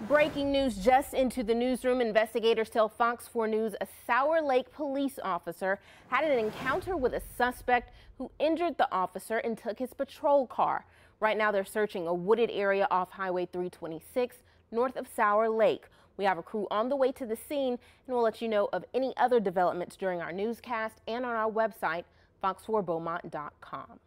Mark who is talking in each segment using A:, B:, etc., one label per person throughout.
A: Breaking news just into the newsroom. Investigators tell Fox 4 News a Sour Lake police officer had an encounter with a suspect who injured the officer and took his patrol car. Right now they're searching a wooded area off Highway 326 north of Sour Lake. We have a crew on the way to the scene, and we'll let you know of any other developments during our newscast and on our website, fox4beaumont.com.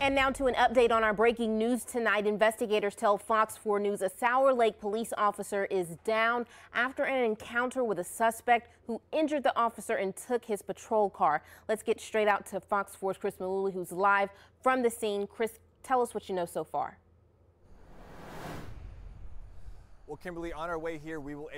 A: And now to an update on our breaking news tonight. Investigators tell Fox 4 News a Sour Lake police officer is down after an encounter with a suspect who injured the officer and took his patrol car. Let's get straight out to Fox 4's Chris Malooly, who's live from the scene. Chris, tell us what you know so far.
B: Well, Kimberly, on our way here, we will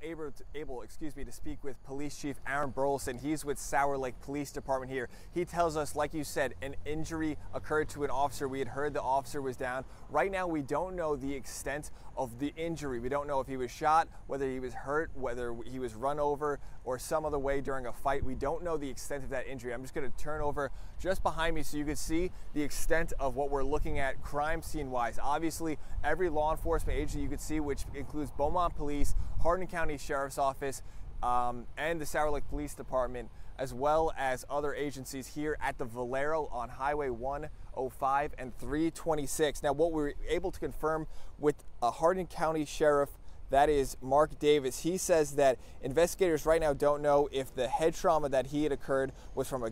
B: able to speak with Police Chief Aaron Burleson. He's with Sour Lake Police Department here. He tells us, like you said, an injury occurred to an officer. We had heard the officer was down. Right now, we don't know the extent of the injury. We don't know if he was shot, whether he was hurt, whether he was run over, or some other way during a fight. We don't know the extent of that injury. I'm just going to turn over just behind me so you can see the extent of what we're looking at crime scene wise. Obviously, every law enforcement agency you could see, which includes Beaumont Police, Hardin County Sheriff's Office, and the Sour Lake Police Department, as well as other agencies here at the Valero on Highway 105 and 326. Now, what we were able to confirm with Hardin County Sheriff, that is Mark Davis, he says that investigators right now don't know if the head trauma that he had occurred was from a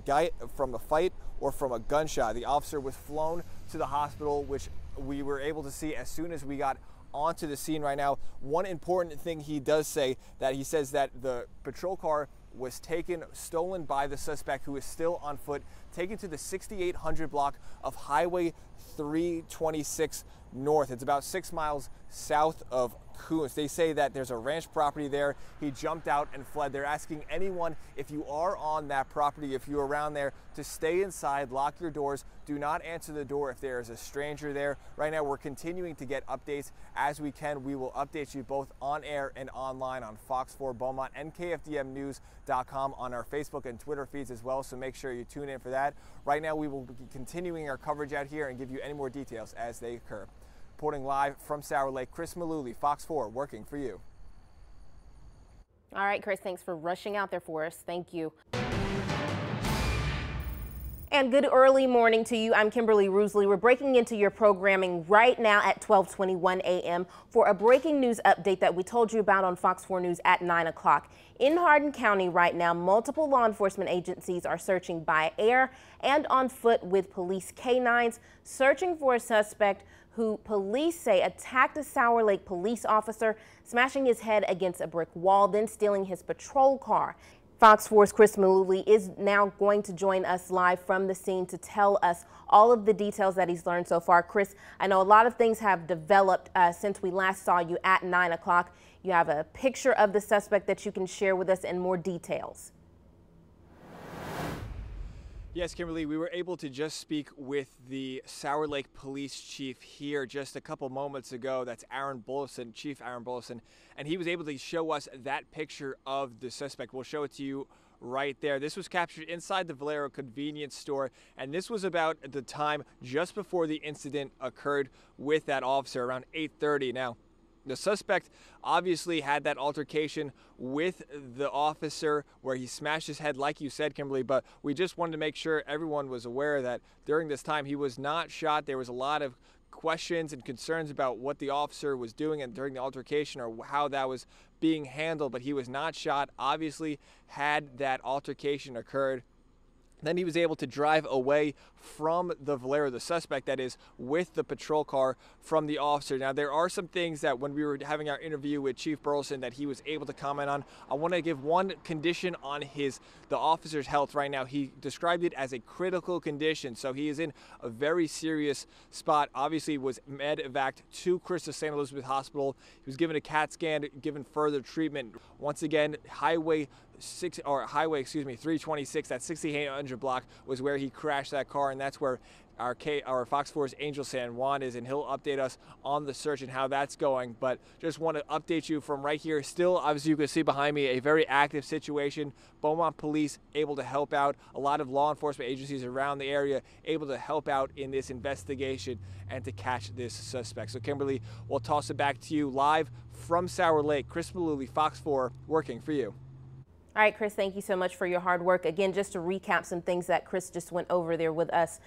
B: fight or from a gunshot. The officer was flown to the hospital, which we were able to see as soon as we got onto the scene right now. One important thing he does say, that he says that the patrol car was stolen by the suspect, who is still on foot, taken to the 6800 block of Highway 326 North. It's about 6 miles south of Coons. They say that there's a ranch property there. He jumped out and fled. They're asking anyone, if you are on that property, if you're around there, to stay inside, lock your doors, do not answer the door if there is a stranger there. Right now, we're continuing to get updates as we can. We will update you both on air and online on Fox 4 Beaumont and KFDMnews.com on our Facebook and Twitter feeds as well, so make sure you tune in for that. Right now, we will be continuing our coverage out here and give you any more details as they occur. Reporting live from Sour Lake, Chris Malooly, Fox 4, working for you.
A: All right, Chris, thanks for rushing out there for us. Thank you. And good early morning to you. I'm Kimberly Roosley. We're breaking into your programming right now at 12:21 a.m. for a breaking news update that we told you about on Fox 4 News at 9 o'clock. In Hardin County right now, multiple law enforcement agencies are searching by air and on foot with police canines, searching for a suspect who police say attacked a Sour Lake police officer, smashing his head against a brick wall, then stealing his patrol car. Fox 4's Chris Malooly is now going to join us live from the scene to tell us all of the details that he's learned so far. Chris, I know a lot of things have developed since we last saw you at 9 o'clock. You have a picture of the suspect that you can share with us and more details.
B: Yes, Kimberly, we were able to just speak with the Sour Lake Police Chief here just a couple moments ago. That's Aaron Burleson, Chief Aaron Burleson, and he was able to show us that picture of the suspect. We'll show it to you right there. This was captured inside the Valero convenience store, and this was about the time just before the incident occurred with that officer, around 8:30. Now, the suspect obviously had that altercation with the officer where he smashed his head, like you said, Kimberly, but we just wanted to make sure everyone was aware that during this time he was not shot. There was a lot of questions and concerns about what the officer was doing and during the altercation or how that was being handled, but he was not shot. Obviously, had that altercation occurred, then he was able to drive away from the Valero, the suspect that is, with the patrol car from the officer. Now, there are some things that when we were having our interview with Chief Burleson that he was able to comment on. I want to give one condition on the officer's health right now. He described it as a critical condition, so he is in a very serious spot. Obviously, was med-evac'd to Christus St. Elizabeth Hospital. He was given a CAT scan, given further treatment. Once again, Highway 326, that 6800 block was where he crashed that car, and that's where our Fox 4's Angel San Juan is, and he'll update us on the search and how that's going. But just want to update you from right here. Still, obviously, you can see behind me a very active situation. Beaumont Police able to help out. A lot of law enforcement agencies around the area able to help out in this investigation and to catch this suspect. So, Kimberly, we'll toss it back to you live from Sour Lake. Chris Malooly, Fox 4, working for you.
A: All right, Chris, thank you so much for your hard work. Again, just to recap some things that Chris just went over there with us.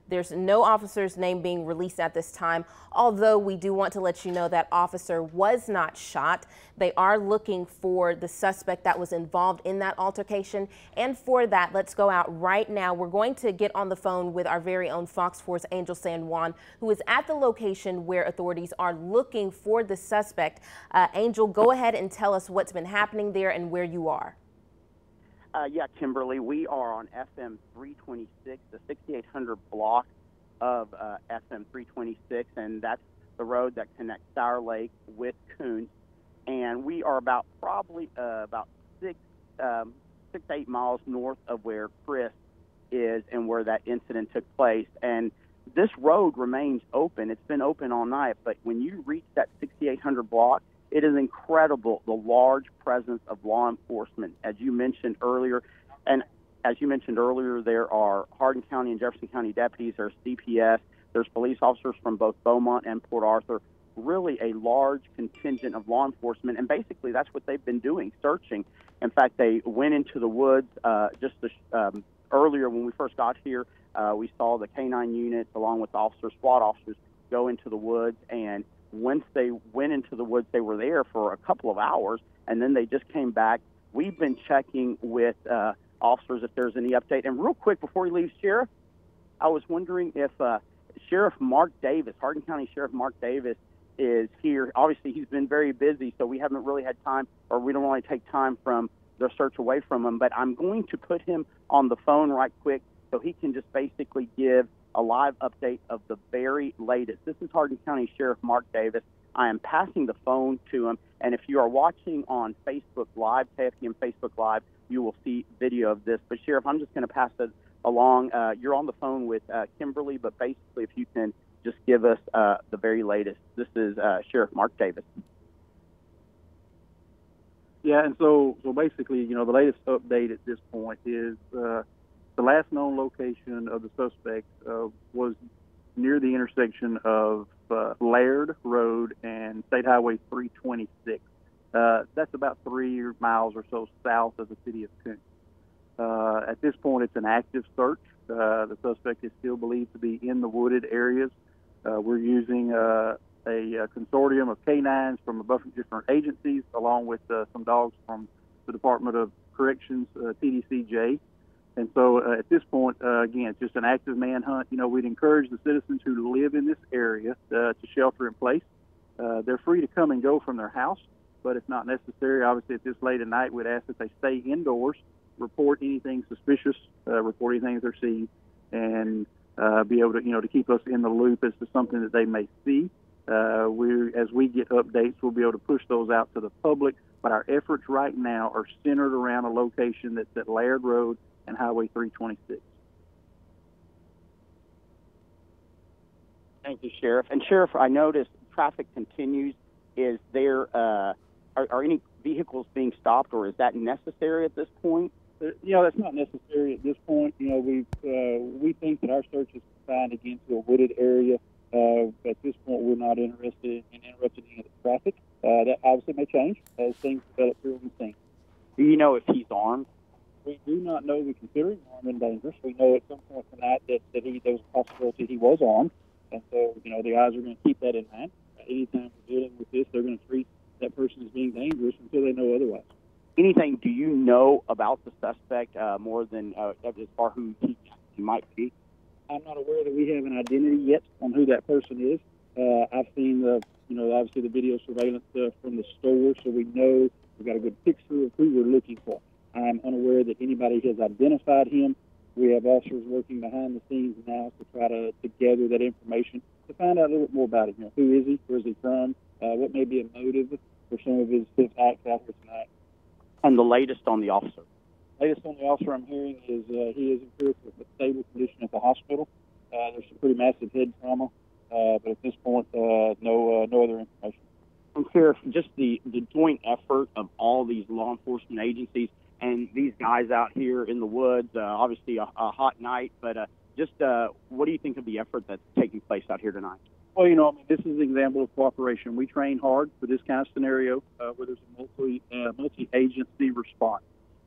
A: There's no officer's name being released at this time, although we do want to let you know that officer was not shot. They are looking for the suspect that was involved in that altercation. And for that, let's go out right now. We're going to get on the phone with our very own Fox 4's Angel San Juan, who is at the location where authorities are looking for the suspect. Angel, go ahead and tell us what's been happening there and where you are.
C: Yeah, Kimberly, we are on FM 326, the 6800 block of FM 326, and that's the road that connects Sour Lake with Kountze. And we are probably about 6 to 8 miles north of where Chris is and where that incident took place. And this road remains open. It's been open all night, but when you reach that 6800 block, it is incredible, the large presence of law enforcement, as you mentioned earlier. And as you mentioned earlier, there are Hardin County and Jefferson County deputies, there's CPS, there's police officers from both Beaumont and Port Arthur, really a large contingent of law enforcement. And basically that's what they've been doing, searching. In fact, they went into the woods earlier when we first got here. We saw the K-9 units along with the SWAT officers go into the woods, and once they went into the woods, they were there for a couple of hours, and then they just came back. We've been checking with officers if there's any update. And real quick, before he leaves, Sheriff, I was wondering if Sheriff Mark Davis, Hardin County Sheriff Mark Davis, is here. Obviously, he's been very busy, so we haven't really had time, or we don't want to take time from the search away from him. But I'm going to put him on the phone right quick so he can just basically give a live update of the very latest. This is Hardin County Sheriff Mark Davis. I am passing the phone to him, and if you are watching on Facebook Live, KFTM Facebook Live, you will see video of this. But Sheriff, I'm just going to pass it along. You're on the phone with Kimberly, but basically if you can just give us the very latest. This is Sheriff Mark Davis.
D: Yeah, and so basically, the latest update at this point is the last known location of the suspect was near the intersection of Laird Road and State Highway 326. That's about 3 miles or so south of the city of Kountze. At this point, it's an active search. The suspect is still believed to be in the wooded areas. We're using a consortium of canines from a bunch of different agencies, along with some dogs from the Department of Corrections, TDCJ. And so at this point, again, it's just an active manhunt. We'd encourage the citizens who live in this area to shelter in place. They're free to come and go from their house, but if not necessary, obviously at this late at night, we'd ask that they stay indoors, report anything suspicious, report anything that they're seeing, and be able to, to keep us in the loop as to something that they may see. As we get updates, we'll be able to push those out to the public, but our efforts right now are centered around a location that's at Laird Road and Highway 326.
C: Thank you, Sheriff. And Sheriff, I noticed traffic continues. Is there are any vehicles being stopped, or is that necessary at this point?
D: That's not necessary at this point. We think that our search is confined again to a wooded area. At this point, we're not interested in interrupting any of the traffic. That obviously may change as things develop here on the scene.
C: Do you know if he's armed?
D: We do not know. We consider him armed and dangerous. We know at some point tonight that there was a possibility he was armed. And so, the eyes are going to keep that in mind. Anytime we're dealing with this, they're going to treat that person as being dangerous until they know otherwise.
C: Anything do you know about the suspect more than as far who he might be?
D: I'm not aware that we have an identity yet on who that person is. I've seen obviously the video surveillance from the store, so we know we've got a good picture of who we're looking for. I'm unaware that anybody has identified him. We have officers working behind the scenes now to try to gather that information to find out a little bit more about him. Who is he? Where is he from? What may be a motive for some of his acts out here tonight?
C: And the latest on the officer?
D: Latest on the officer I'm hearing is he is in a stable condition at the hospital. There's some pretty massive head trauma, but at this point, no other information.
C: And Sheriff, just the joint effort of all these law enforcement agencies and these guys out here in the woods, obviously a hot night, but what do you think of the effort that's taking place out here tonight?
D: Well, this is an example of cooperation. We train hard for this kind of scenario where there's a multi-agency response.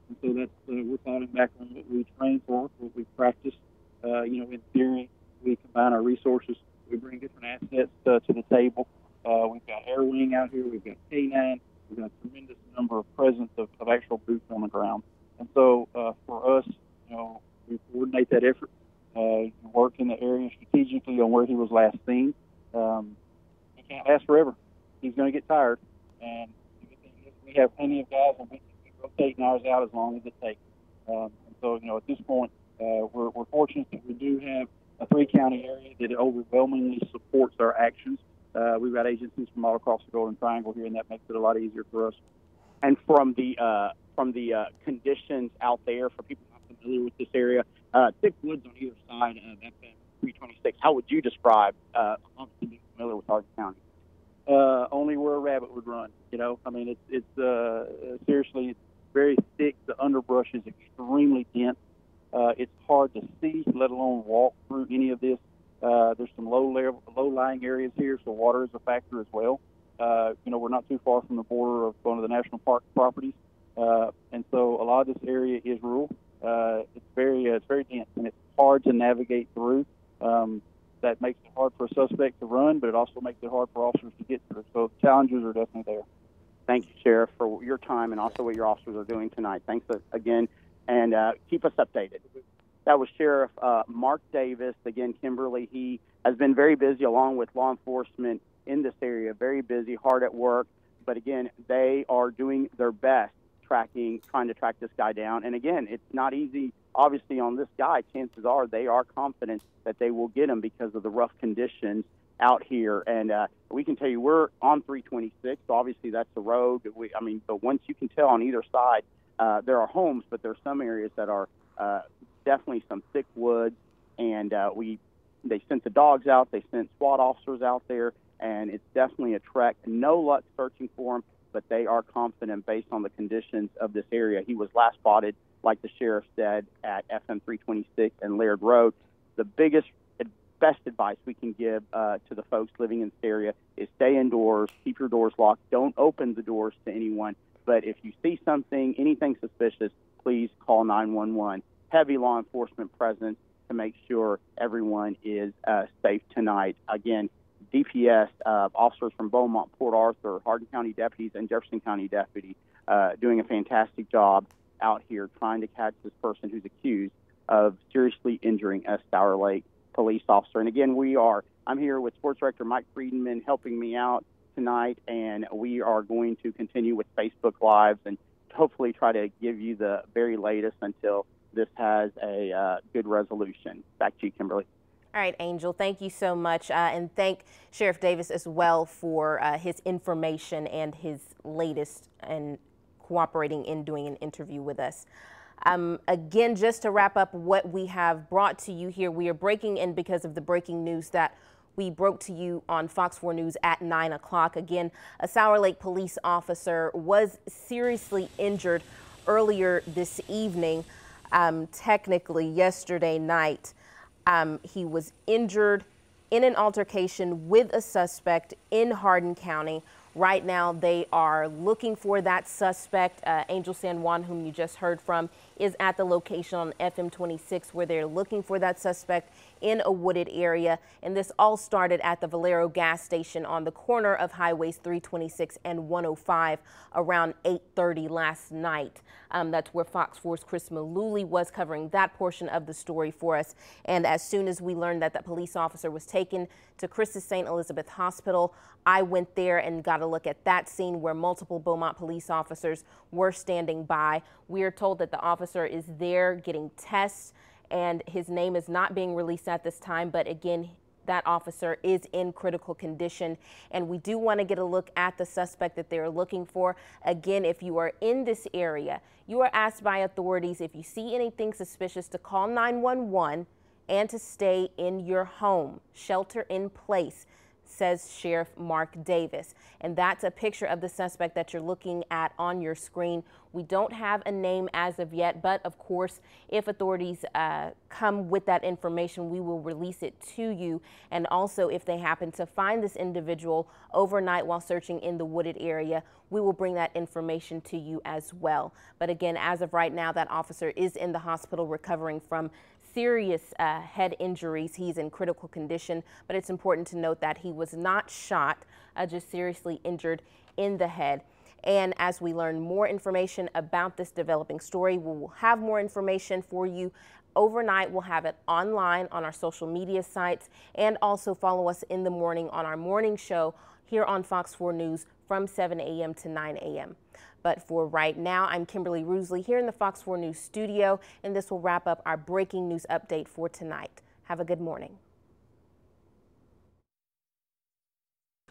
D: And so that's we're falling back on what we train for, what we practice. In theory, we combine our resources. We bring different assets to the table. We've got air wing out here. We've got K9. We've got a tremendous number of presence of actual boots on the ground. And so for us, we coordinate that effort. Work in the area strategically on where he was last seen. He can't last forever. He's going to get tired. And the good thing is we have plenty of guys, and we can keep rotating ours out as long as it takes. And so, at this point, we're fortunate that we do have a 3-county area that overwhelmingly supports our actions. We've got agencies from all across the Golden Triangle here, and that makes it a lot easier for us.
C: And from the conditions out there, for people not familiar with this area, thick woods on either side of FM 326. How would you describe, obviously being familiar with Hardin County?
D: Only where a rabbit would run. It's seriously, it's very thick. The underbrush is extremely dense. It's hard to see, let alone walk through any of this. There's some low-lying areas here, so water is a factor as well. We're not too far from the border of one of the national park properties, and so a lot of this area is rural. It's very dense, and it's hard to navigate through. That makes it hard for a suspect to run, but it also makes it hard for officers to get through. So challenges are definitely there.
C: Thank you, Sheriff, for your time and also what your officers are doing tonight. Thanks again, and keep us updated. That was Sheriff Mark Davis. Again, Kimberly, he has been very busy along with law enforcement in this area, very busy, hard at work. But again, they are doing their best trying to track this guy down. And again, it's not easy, obviously, on this guy. Chances are they are confident that they will get him because of the rough conditions out here. And we can tell you we're on 326, so obviously that's the road. But once you can tell on either side, there are homes, but there are some areas that are definitely some thick woods. And they sent the dogs out. They sent SWAT officers out there, and it's definitely a trek. No luck searching for him, but they are confident based on the conditions of this area. He was last spotted, like the sheriff said, at FM 326 and Laird Road. The best advice we can give to the folks living in this area is stay indoors, keep your doors locked, don't open the doors to anyone. But if you see something, anything suspicious, please call 911. Heavy law enforcement presence to make sure everyone is safe tonight. Again, DPS, officers from Beaumont, Port Arthur, Hardin County deputies, and Jefferson County deputy doing a fantastic job out here trying to catch this person who's accused of seriously injuring a Sour Lake police officer. And again, I'm here with Sports Director Mike Friedman helping me out tonight, and we are going to continue with Facebook Lives and hopefully try to give you the very latest until this has a good resolution. Back to you, Kimberly.
A: All right, Angel, thank you so much. And thank Sheriff Davis as well for his information and his latest and cooperating in doing an interview with us. Again, just to wrap up what we have brought to you here, we are breaking in because of the breaking news that we broke to you on Fox 4 News at 9 o'clock. Again, a Sour Lake police officer was seriously injured earlier this evening, technically yesterday night. He was injured in an altercation with a suspect in Hardin County. Right now, they are looking for that suspect. Angel San Juan, whom you just heard from, is at the location on FM 26 where they're looking for that suspect in a wooded area. And this all started at the Valero gas station on the corner of Highways 326 and 105 around 8:30 last night. That's where Fox 4's Chris Malooly was covering that portion of the story for us. And as soon as we learned that the police officer was taken to Chris's St. Elizabeth Hospital, I went there and got a look at that scene where multiple Beaumont police officers were standing by. We are told that the officer is there getting tests, and his name is not being released at this time. But again, that officer is in critical condition, and we do want to get a look at the suspect that they're looking for. Again, if you are in this area, you are asked by authorities if you see anything suspicious to call 911. and to stay in your home. Shelter in place, says Sheriff Mark Davis. And that's a picture of the suspect that you're looking at on your screen. We don't have a name as of yet, but of course, if authorities come with that information, we will release it to you. And also, if they happen to find this individual overnight while searching in the wooded area, we will bring that information to you as well. But again, as of right now, that officer is in the hospital recovering from serious head injuries. He's in critical condition, but it's important to note that he was not shot, just seriously injured in the head. And as we learn more information about this developing story, we will have more information for you overnight. We'll have it online on our social media sites, and also follow us in the morning on our morning show here on Fox 4 News from 7 a.m. to 9 a.m. But for right now, I'm Kimberly Roosley here in the Fox 4 News studio, and this will wrap up our breaking news update for tonight. Have a good morning.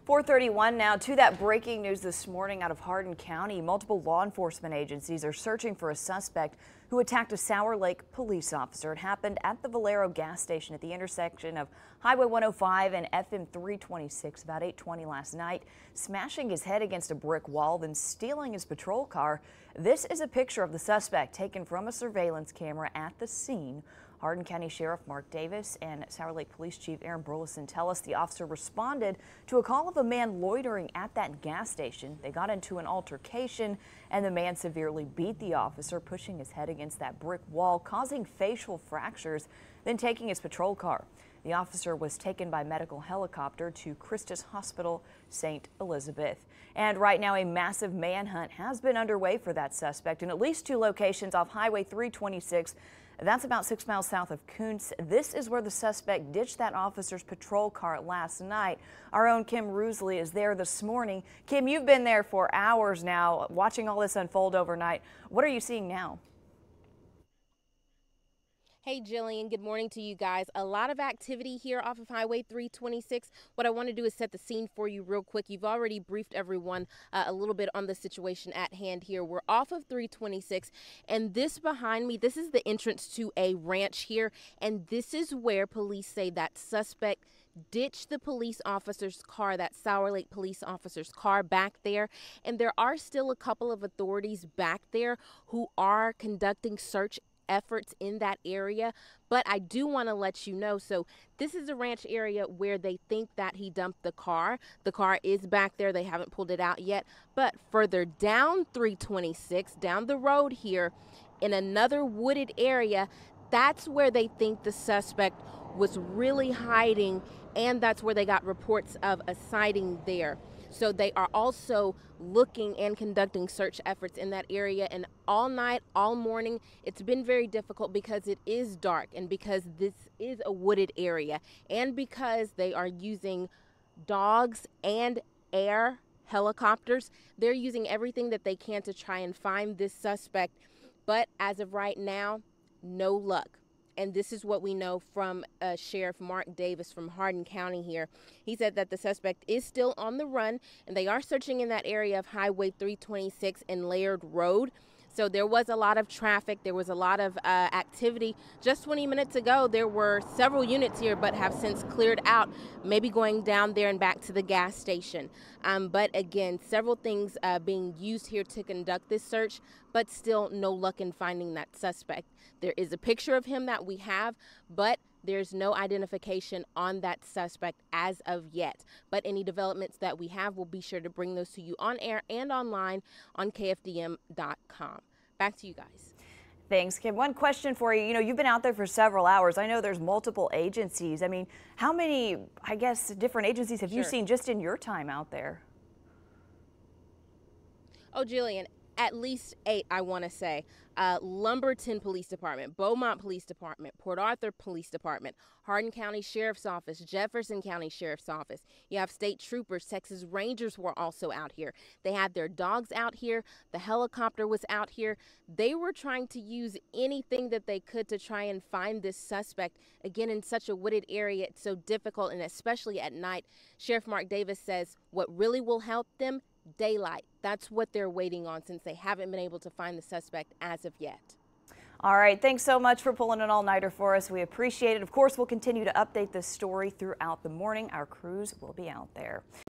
E: 4:31 now. To that breaking news this morning out of Hardin County, multiple law enforcement agencies are searching for a suspect who attacked a Sour Lake police officer. It happened at the Valero gas station at the intersection of Highway 105 and FM 326 about 8:20 last night, smashing his head against a brick wall, then stealing his patrol car. This is a picture of the suspect taken from a surveillance camera at the scene. Hardin County Sheriff Mark Davis and Sour Lake Police Chief Aaron Burleson tell us the officer responded to a call of a man loitering at that gas station. They got into an altercation, and the man severely beat the officer, pushing his head against that brick wall, causing facial fractures, then taking his patrol car. The officer was taken by medical helicopter to Christus Hospital, St. Elizabeth. And right now, a massive manhunt has been underway for that suspect in at least 2 locations off Highway 326. That's about 6 miles south of Kuntz. This is where the suspect ditched that officer's patrol car last night. Our own Kim Roosley is there this morning. Kim, you've been there for hours now, watching all this unfold overnight. What are you seeing now?
A: Hey Jillian, good morning to you guys. A lot of activity here off of Highway 326. What I want to do is set the scene for you real quick. You've already briefed everyone a little bit on the situation at hand here. We're off of 326, and this behind me, this is the entrance to a ranch here, and this is where police say that suspect ditched the police officer's car, that Sour Lake police officer's car back there. And there are still a couple of authorities back there who are conducting search efforts in that area, but I do want to let you know, so this is a ranch area where they think that he dumped the car. The car is back there. They haven't pulled it out yet, but further down 326, down the road here in another wooded area, that's where they think the suspect was really hiding, and that's where they got reports of a sighting there. So they are also looking and conducting search efforts in that area, and all night, all morning, it's been very difficult because it is dark, and because this is a wooded area, and because they are using dogs and air helicopters. They're using everything that they can to try and find this suspect, but as of right now, no luck. And this is what we know from Sheriff Mark Davis from Hardin County here. He said that the suspect is still on the run, and they are searching in that area of Highway 326 and Laird Road. So there was a lot of traffic. There was a lot of activity. Just 20 minutes ago, there were several units here, but have since cleared out, maybe going down there and back to the gas station. But again, several things being used here to conduct this search, but still no luck in finding that suspect. There is a picture of him that we have, but there's no identification on that suspect as of yet. But any developments that we have, we'll be sure to bring those to you on air and online on KFDM.com. Back to you guys.
E: Thanks, Kim. One question for you. You know, you've been out there for several hours. I know there's multiple agencies. I mean, how many, I guess, different agencies have you seen just in your time out there?
A: Oh, Jillian, at least 8, I want to say. Lumberton Police Department, Beaumont Police Department, Port Arthur Police Department, Hardin County Sheriff's Office, Jefferson County Sheriff's Office. You have state troopers, Texas Rangers were also out here. They had their dogs out here. The helicopter was out here. They were trying to use anything that they could to try and find this suspect. Again, in such a wooded area, it's so difficult, and especially at night. Sheriff Mark Davis says what really will help them, daylight. That's what they're waiting on, since they haven't been able to find the suspect as of yet.
E: All right, thanks so much for pulling an all-nighter for us. We appreciate it. Of course, we'll continue to update this story throughout the morning. Our crews will be out there.